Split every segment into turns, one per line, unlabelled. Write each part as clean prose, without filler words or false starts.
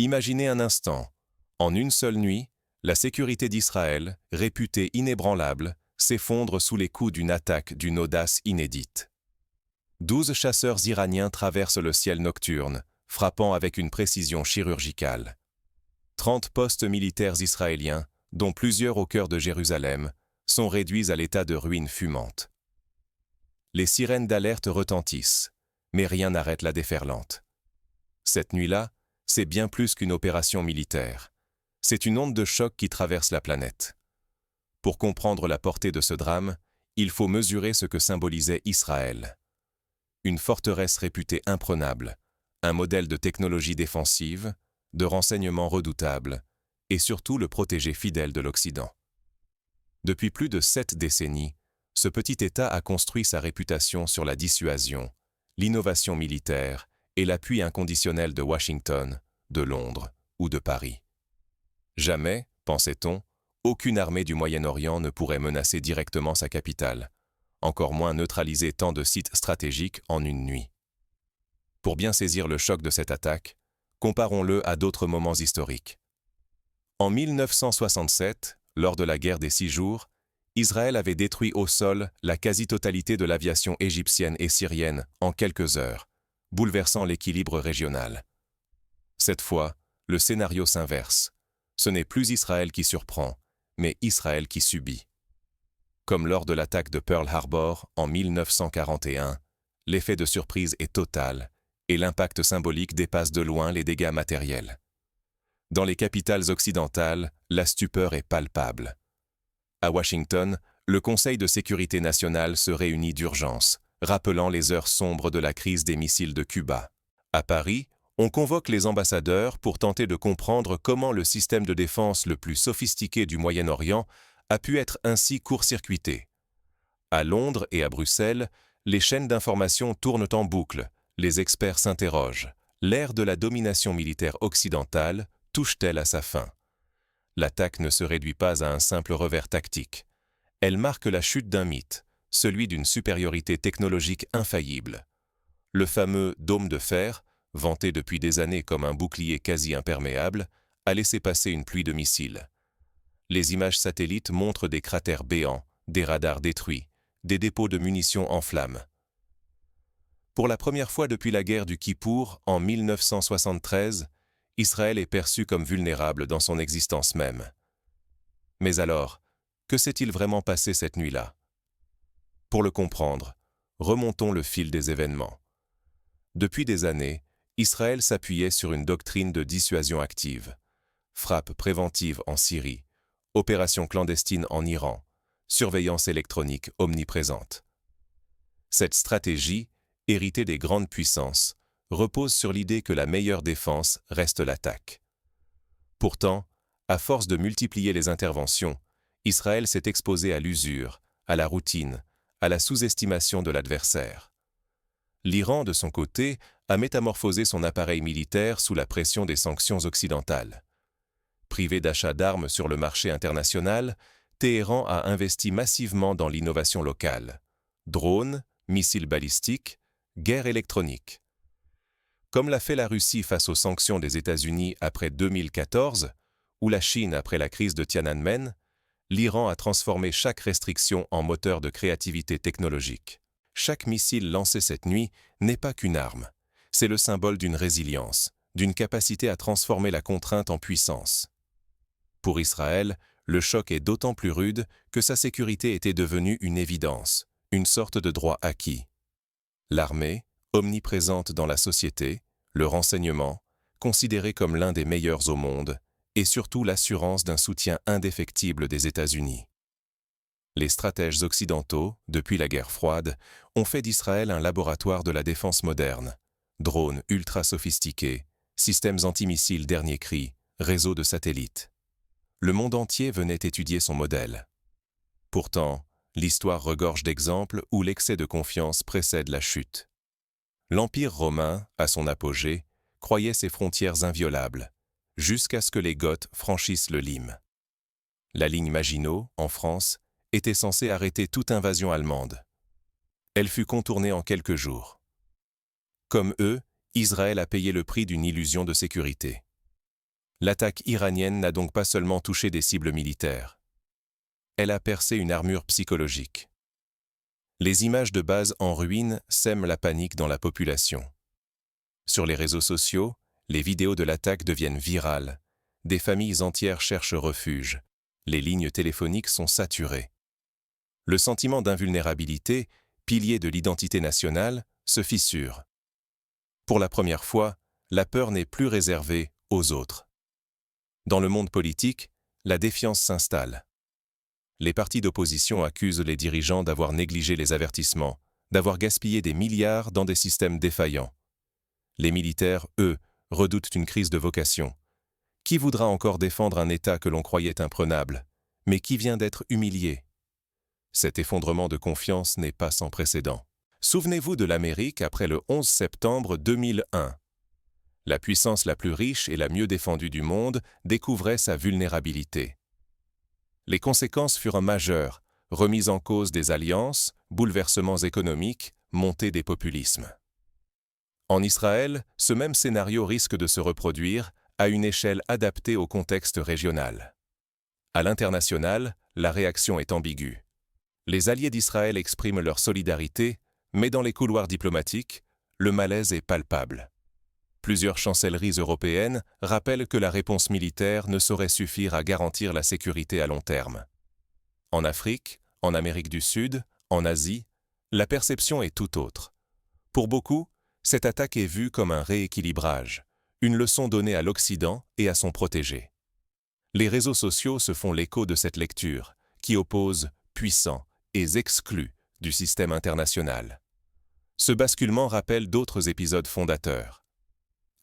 Imaginez un instant. En une seule nuit, la sécurité d'Israël, réputée inébranlable, s'effondre sous les coups d'une attaque d'une audace inédite. 12 chasseurs iraniens traversent le ciel nocturne, frappant avec une précision chirurgicale. 30 postes militaires israéliens, dont plusieurs au cœur de Jérusalem, sont réduits à l'état de ruines fumantes. Les sirènes d'alerte retentissent, mais rien n'arrête la déferlante. Cette nuit-là, c'est bien plus qu'une opération militaire. C'est une onde de choc qui traverse la planète. Pour comprendre la portée de ce drame, il faut mesurer ce que symbolisait Israël. Une forteresse réputée imprenable, un modèle de technologie défensive, de renseignements redoutables, et surtout le protégé fidèle de l'Occident. Depuis plus de 7 décennies, ce petit État a construit sa réputation sur la dissuasion, l'innovation militaire et l'appui inconditionnel de Washington, de Londres ou de Paris. Jamais, pensait-on, aucune armée du Moyen-Orient ne pourrait menacer directement sa capitale, encore moins neutraliser tant de sites stratégiques en une nuit. Pour bien saisir le choc de cette attaque, comparons-le à d'autres moments historiques. En 1967, lors de la guerre des 6 jours, Israël avait détruit au sol la quasi-totalité de l'aviation égyptienne et syrienne en quelques heures, bouleversant l'équilibre régional. Cette fois, le scénario s'inverse. Ce n'est plus Israël qui surprend, mais Israël qui subit. Comme lors de l'attaque de Pearl Harbor en 1941, l'effet de surprise est total et l'impact symbolique dépasse de loin les dégâts matériels. Dans les capitales occidentales, la stupeur est palpable. À Washington, le Conseil de sécurité nationale se réunit d'urgence, rappelant les heures sombres de la crise des missiles de Cuba. À Paris, on convoque les ambassadeurs pour tenter de comprendre comment le système de défense le plus sophistiqué du Moyen-Orient a pu être ainsi court-circuité. À Londres et à Bruxelles, les chaînes d'information tournent en boucle, les experts s'interrogent. L'ère de la domination militaire occidentale touche-t-elle à sa fin? L'attaque ne se réduit pas à un simple revers tactique. Elle marque la chute d'un mythe, celui d'une supériorité technologique infaillible. Le fameux dôme de fer, vanté depuis des années comme un bouclier quasi imperméable, a laissé passer une pluie de missiles. Les images satellites montrent des cratères béants, des radars détruits, des dépôts de munitions en flammes. Pour la première fois depuis la guerre du Kippour, en 1973, Israël est perçu comme vulnérable dans son existence même. Mais alors, que s'est-il vraiment passé cette nuit-là? Pour le comprendre, remontons le fil des événements. Depuis des années, Israël s'appuyait sur une doctrine de dissuasion active. Frappe préventive en Syrie, opérations clandestines en Iran, surveillance électronique omniprésente. Cette stratégie, héritée des grandes puissances, repose sur l'idée que la meilleure défense reste l'attaque. Pourtant, à force de multiplier les interventions, Israël s'est exposé à l'usure, à la routine, à la sous-estimation de l'adversaire. L'Iran, de son côté, a métamorphosé son appareil militaire sous la pression des sanctions occidentales. Privé d'achat d'armes sur le marché international, Téhéran a investi massivement dans l'innovation locale. Drones, missiles balistiques, guerre électronique. Comme l'a fait la Russie face aux sanctions des États-Unis après 2014, ou la Chine après la crise de Tiananmen, l'Iran a transformé chaque restriction en moteur de créativité technologique. Chaque missile lancé cette nuit n'est pas qu'une arme. C'est le symbole d'une résilience, d'une capacité à transformer la contrainte en puissance. Pour Israël, le choc est d'autant plus rude que sa sécurité était devenue une évidence, une sorte de droit acquis. L'armée, omniprésente dans la société, le renseignement, considéré comme l'un des meilleurs au monde, et surtout l'assurance d'un soutien indéfectible des États-Unis. Les stratèges occidentaux, depuis la guerre froide, ont fait d'Israël un laboratoire de la défense moderne. Drones ultra sophistiqués, systèmes antimissiles dernier cri, réseaux de satellites. Le monde entier venait étudier son modèle. Pourtant, l'histoire regorge d'exemples où l'excès de confiance précède la chute. L'Empire romain, à son apogée, croyait ses frontières inviolables, jusqu'à ce que les Goths franchissent le Lym. La ligne Maginot, en France, était censée arrêter toute invasion allemande. Elle fut contournée en quelques jours. Comme eux, Israël a payé le prix d'une illusion de sécurité. L'attaque iranienne n'a donc pas seulement touché des cibles militaires. Elle a percé une armure psychologique. Les images de base en ruine sèment la panique dans la population. Sur les réseaux sociaux, les vidéos de l'attaque deviennent virales. Des familles entières cherchent refuge. Les lignes téléphoniques sont saturées. Le sentiment d'invulnérabilité, pilier de l'identité nationale, se fissure. Pour la première fois, la peur n'est plus réservée aux autres. Dans le monde politique, la défiance s'installe. Les partis d'opposition accusent les dirigeants d'avoir négligé les avertissements, d'avoir gaspillé des milliards dans des systèmes défaillants. Les militaires, eux, redoutent une crise de vocation. Qui voudra encore défendre un État que l'on croyait imprenable, mais qui vient d'être humilié? Cet effondrement de confiance n'est pas sans précédent. Souvenez-vous de l'Amérique après le 11 septembre 2001. La puissance la plus riche et la mieux défendue du monde découvrait sa vulnérabilité. Les conséquences furent majeures, remise en cause des alliances, bouleversements économiques, montée des populismes. En Israël, ce même scénario risque de se reproduire à une échelle adaptée au contexte régional. À l'international, la réaction est ambiguë. Les alliés d'Israël expriment leur solidarité, mais dans les couloirs diplomatiques, le malaise est palpable. Plusieurs chancelleries européennes rappellent que la réponse militaire ne saurait suffire à garantir la sécurité à long terme. En Afrique, en Amérique du Sud, en Asie, la perception est tout autre. Pour beaucoup, cette attaque est vue comme un rééquilibrage, une leçon donnée à l'Occident et à son protégé. Les réseaux sociaux se font l'écho de cette lecture, qui oppose puissants et exclus du système international. Ce basculement rappelle d'autres épisodes fondateurs.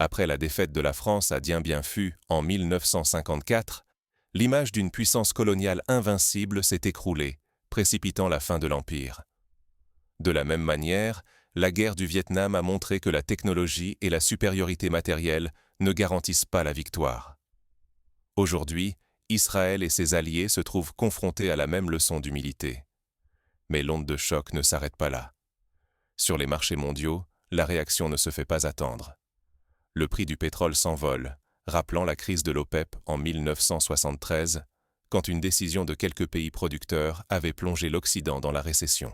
Après la défaite de la France à Dien Bien Phu en 1954, l'image d'une puissance coloniale invincible s'est écroulée, précipitant la fin de l'Empire. De la même manière, la guerre du Vietnam a montré que la technologie et la supériorité matérielle ne garantissent pas la victoire. Aujourd'hui, Israël et ses alliés se trouvent confrontés à la même leçon d'humilité. Mais l'onde de choc ne s'arrête pas là. Sur les marchés mondiaux, la réaction ne se fait pas attendre. Le prix du pétrole s'envole, rappelant la crise de l'OPEP en 1973, quand une décision de quelques pays producteurs avait plongé l'Occident dans la récession.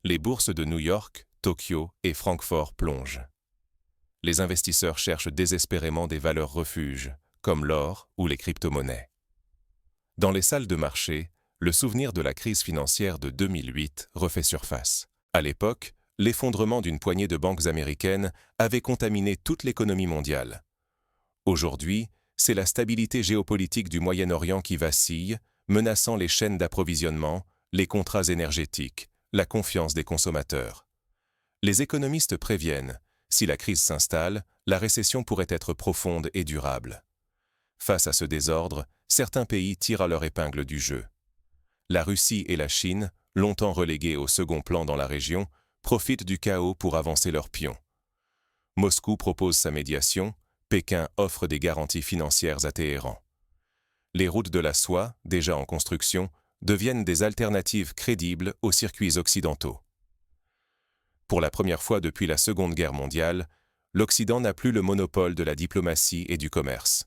Les bourses de New York, Tokyo et Francfort plongent. Les investisseurs cherchent désespérément des valeurs refuges, comme l'or ou les crypto-monnaies. Dans les salles de marché, le souvenir de la crise financière de 2008 refait surface. À l'époque, l'effondrement d'une poignée de banques américaines avait contaminé toute l'économie mondiale. Aujourd'hui, c'est la stabilité géopolitique du Moyen-Orient qui vacille, menaçant les chaînes d'approvisionnement, les contrats énergétiques, la confiance des consommateurs. Les économistes préviennent, si la crise s'installe, la récession pourrait être profonde et durable. Face à ce désordre, certains pays tirent à leur épingle du jeu. La Russie et la Chine, longtemps reléguées au second plan dans la région, profitent du chaos pour avancer leurs pions. Moscou propose sa médiation, Pékin offre des garanties financières à Téhéran. Les routes de la soie, déjà en construction, deviennent des alternatives crédibles aux circuits occidentaux. Pour la première fois depuis la Seconde Guerre mondiale, l'Occident n'a plus le monopole de la diplomatie et du commerce.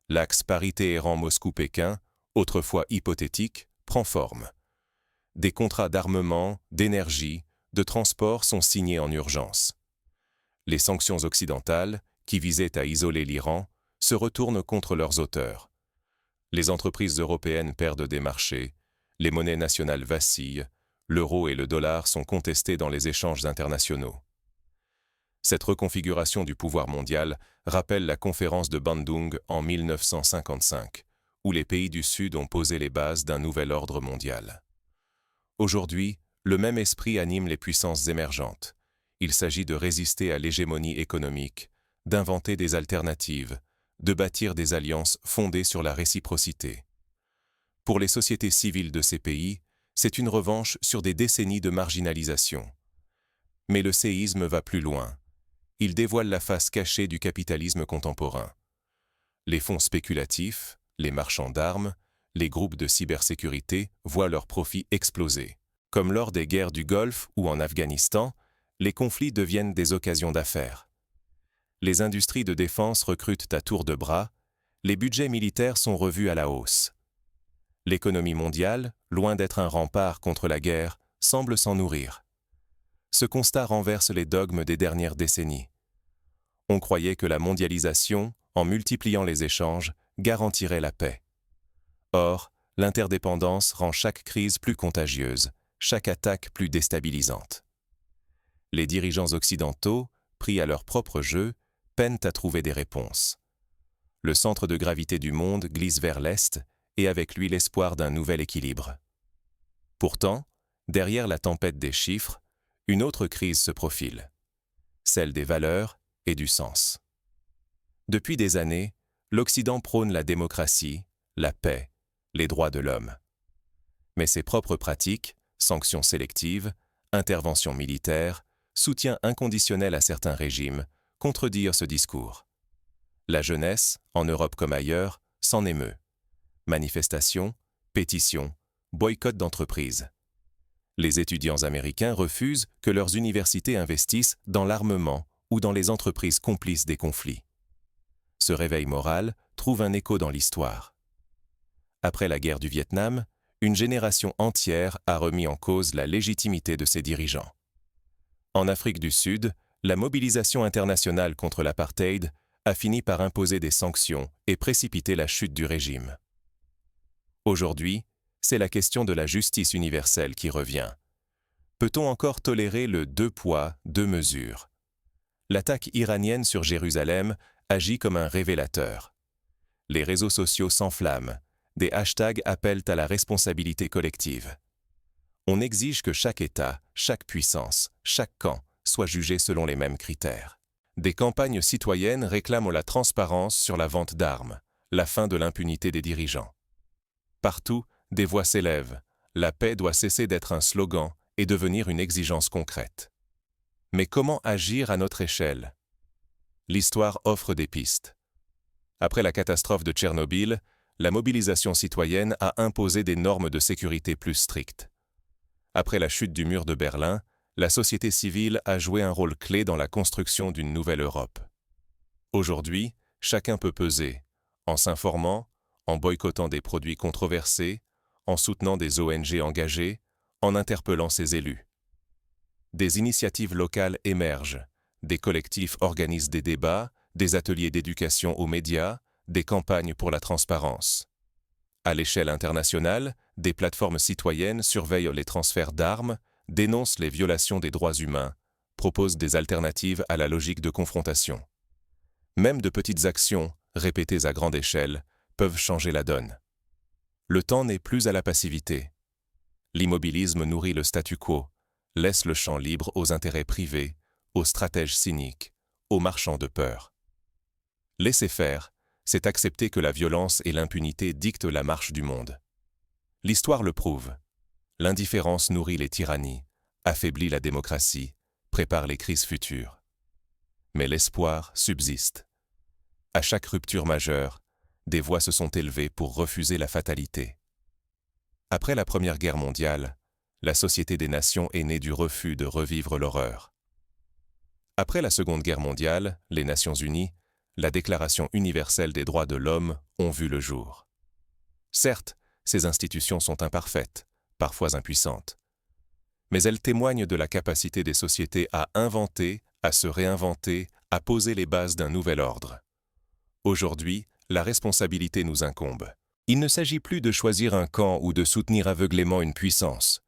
L'axe Paris-Téhéran-Moscou-Pékin, autrefois hypothétique, prend forme. Des contrats d'armement, d'énergie, de transport sont signés en urgence. Les sanctions occidentales, qui visaient à isoler l'Iran, se retournent contre leurs auteurs. Les entreprises européennes perdent des marchés, les monnaies nationales vacillent, l'euro et le dollar sont contestés dans les échanges internationaux. Cette reconfiguration du pouvoir mondial rappelle la conférence de Bandung en 1955, où les pays du Sud ont posé les bases d'un nouvel ordre mondial. Aujourd'hui, le même esprit anime les puissances émergentes. Il s'agit de résister à l'hégémonie économique, d'inventer des alternatives, de bâtir des alliances fondées sur la réciprocité. Pour les sociétés civiles de ces pays, c'est une revanche sur des décennies de marginalisation. Mais le séisme va plus loin. Il dévoile la face cachée du capitalisme contemporain. Les fonds spéculatifs, les marchands d'armes, les groupes de cybersécurité voient leurs profits exploser. Comme lors des guerres du Golfe ou en Afghanistan, les conflits deviennent des occasions d'affaires. Les industries de défense recrutent à tour de bras, les budgets militaires sont revus à la hausse. L'économie mondiale, loin d'être un rempart contre la guerre, semble s'en nourrir. Ce constat renverse les dogmes des dernières décennies. On croyait que la mondialisation, en multipliant les échanges, garantirait la paix. Or, l'interdépendance rend chaque crise plus contagieuse, chaque attaque plus déstabilisante. Les dirigeants occidentaux, pris à leur propre jeu, peinent à trouver des réponses. Le centre de gravité du monde glisse vers l'Est et avec lui l'espoir d'un nouvel équilibre. Pourtant, derrière la tempête des chiffres, une autre crise se profile, celle des valeurs et du sens. Depuis des années, l'Occident prône la démocratie, la paix, les droits de l'homme. Mais ses propres pratiques, sanctions sélectives, interventions militaires, soutien inconditionnel à certains régimes, contredirent ce discours. La jeunesse, en Europe comme ailleurs, s'en émeut. Manifestations, pétitions, boycotts d'entreprises. Les étudiants américains refusent que leurs universités investissent dans l'armement ou dans les entreprises complices des conflits. Ce réveil moral trouve un écho dans l'histoire. Après la guerre du Vietnam, une génération entière a remis en cause la légitimité de ses dirigeants. En Afrique du Sud, la mobilisation internationale contre l'apartheid a fini par imposer des sanctions et précipiter la chute du régime. Aujourd'hui, c'est la question de la justice universelle qui revient. Peut-on encore tolérer le deux poids, deux mesures? L'attaque iranienne sur Jérusalem agit comme un révélateur. Les réseaux sociaux s'enflamment, des hashtags appellent à la responsabilité collective. On exige que chaque État, chaque puissance, chaque camp soit jugé selon les mêmes critères. Des campagnes citoyennes réclament la transparence sur la vente d'armes, la fin de l'impunité des dirigeants. Partout, des voix s'élèvent. La paix doit cesser d'être un slogan et devenir une exigence concrète. Mais comment agir à notre échelle? L'histoire offre des pistes. Après la catastrophe de Tchernobyl, la mobilisation citoyenne a imposé des normes de sécurité plus strictes. Après la chute du mur de Berlin, la société civile a joué un rôle clé dans la construction d'une nouvelle Europe. Aujourd'hui, chacun peut peser, en s'informant, en boycottant des produits controversés, en soutenant des ONG engagées, en interpellant ses élus. Des initiatives locales émergent, des collectifs organisent des débats, des ateliers d'éducation aux médias, des campagnes pour la transparence. À l'échelle internationale, des plateformes citoyennes surveillent les transferts d'armes, dénoncent les violations des droits humains, proposent des alternatives à la logique de confrontation. Même de petites actions, répétées à grande échelle, peuvent changer la donne. Le temps n'est plus à la passivité. L'immobilisme nourrit le statu quo, laisse le champ libre aux intérêts privés, aux stratèges cyniques, aux marchands de peur. Laisser faire, c'est accepter que la violence et l'impunité dictent la marche du monde. L'histoire le prouve. L'indifférence nourrit les tyrannies, affaiblit la démocratie, prépare les crises futures. Mais l'espoir subsiste. À chaque rupture majeure, des voix se sont élevées pour refuser la fatalité. Après la Première Guerre mondiale, la Société des Nations est née du refus de revivre l'horreur. Après la Seconde Guerre mondiale, les Nations Unies, la Déclaration universelle des droits de l'homme ont vu le jour. Certes, ces institutions sont imparfaites, parfois impuissantes. Mais elles témoignent de la capacité des sociétés à inventer, à se réinventer, à poser les bases d'un nouvel ordre. Aujourd'hui, la responsabilité nous incombe. Il ne s'agit plus de choisir un camp ou de soutenir aveuglément une puissance.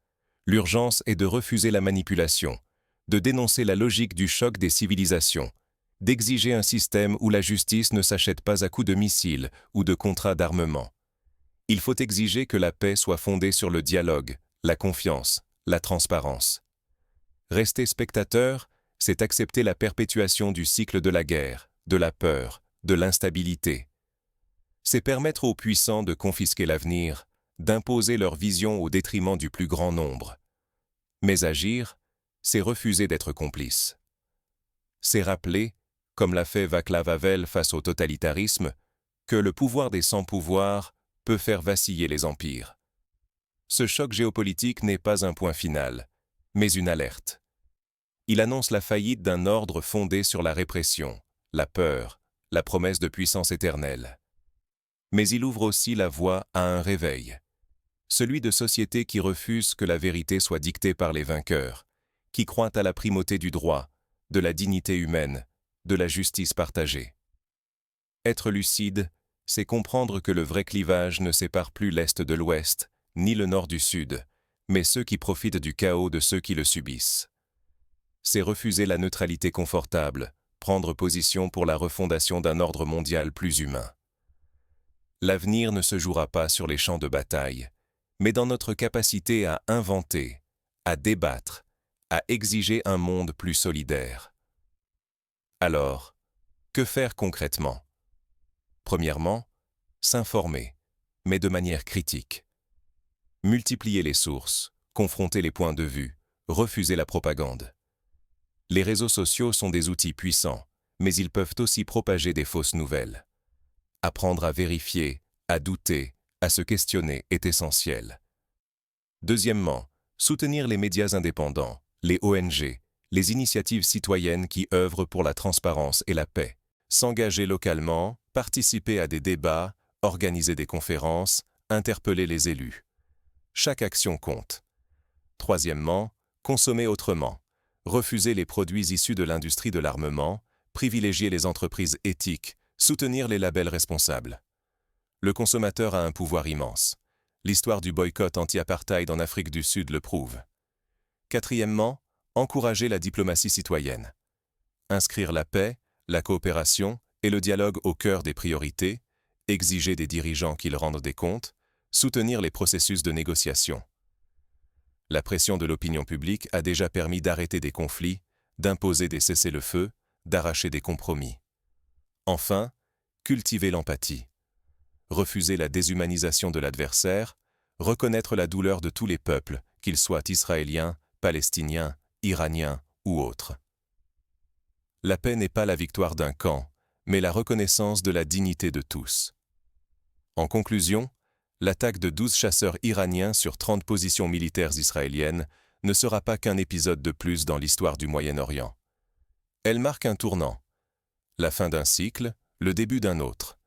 L'urgence est de refuser la manipulation, de dénoncer la logique du choc des civilisations, d'exiger un système où la justice ne s'achète pas à coups de missiles ou de contrats d'armement. Il faut exiger que la paix soit fondée sur le dialogue, la confiance, la transparence. Rester spectateur, c'est accepter la perpétuation du cycle de la guerre, de la peur, de l'instabilité. C'est permettre aux puissants de confisquer l'avenir, d'imposer leur vision au détriment du plus grand nombre. Mais agir, c'est refuser d'être complice. C'est rappeler, comme l'a fait Václav Havel face au totalitarisme, que le pouvoir des sans-pouvoirs peut faire vaciller les empires. Ce choc géopolitique n'est pas un point final, mais une alerte. Il annonce la faillite d'un ordre fondé sur la répression, la peur, la promesse de puissance éternelle. Mais il ouvre aussi la voie à un réveil. Celui de sociétés qui refusent que la vérité soit dictée par les vainqueurs, qui croient à la primauté du droit, de la dignité humaine, de la justice partagée. Être lucide, c'est comprendre que le vrai clivage ne sépare plus l'Est de l'Ouest, ni le Nord du Sud, mais ceux qui profitent du chaos de ceux qui le subissent. C'est refuser la neutralité confortable, prendre position pour la refondation d'un ordre mondial plus humain. L'avenir ne se jouera pas sur les champs de bataille, mais dans notre capacité à inventer, à débattre, à exiger un monde plus solidaire. Alors, que faire concrètement? Premièrement, s'informer, mais de manière critique. Multiplier les sources, confronter les points de vue, refuser la propagande. Les réseaux sociaux sont des outils puissants, mais ils peuvent aussi propager des fausses nouvelles. Apprendre à vérifier, à douter, à se questionner est essentiel. Deuxièmement, soutenir les médias indépendants, les ONG, les initiatives citoyennes qui œuvrent pour la transparence et la paix. S'engager localement, participer à des débats, organiser des conférences, interpeller les élus. Chaque action compte. Troisièmement, consommer autrement. Refuser les produits issus de l'industrie de l'armement, privilégier les entreprises éthiques, soutenir les labels responsables. Le consommateur a un pouvoir immense. L'histoire du boycott anti-apartheid en Afrique du Sud le prouve. Quatrièmement, encourager la diplomatie citoyenne. Inscrire la paix, la coopération et le dialogue au cœur des priorités, exiger des dirigeants qu'ils rendent des comptes, soutenir les processus de négociation. La pression de l'opinion publique a déjà permis d'arrêter des conflits, d'imposer des cessez-le-feu, d'arracher des compromis. Enfin, cultiver l'empathie. Refuser la déshumanisation de l'adversaire, reconnaître la douleur de tous les peuples, qu'ils soient israéliens, palestiniens, iraniens ou autres. La paix n'est pas la victoire d'un camp, mais la reconnaissance de la dignité de tous. En conclusion, l'attaque de 12 chasseurs iraniens sur 30 positions militaires israéliennes ne sera pas qu'un épisode de plus dans l'histoire du Moyen-Orient. Elle marque un tournant, la fin d'un cycle, le début d'un autre.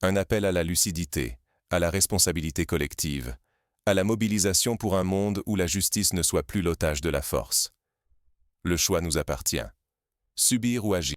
Un appel à la lucidité, à la responsabilité collective, à la mobilisation pour un monde où la justice ne soit plus l'otage de la force. Le choix nous appartient. Subir ou agir.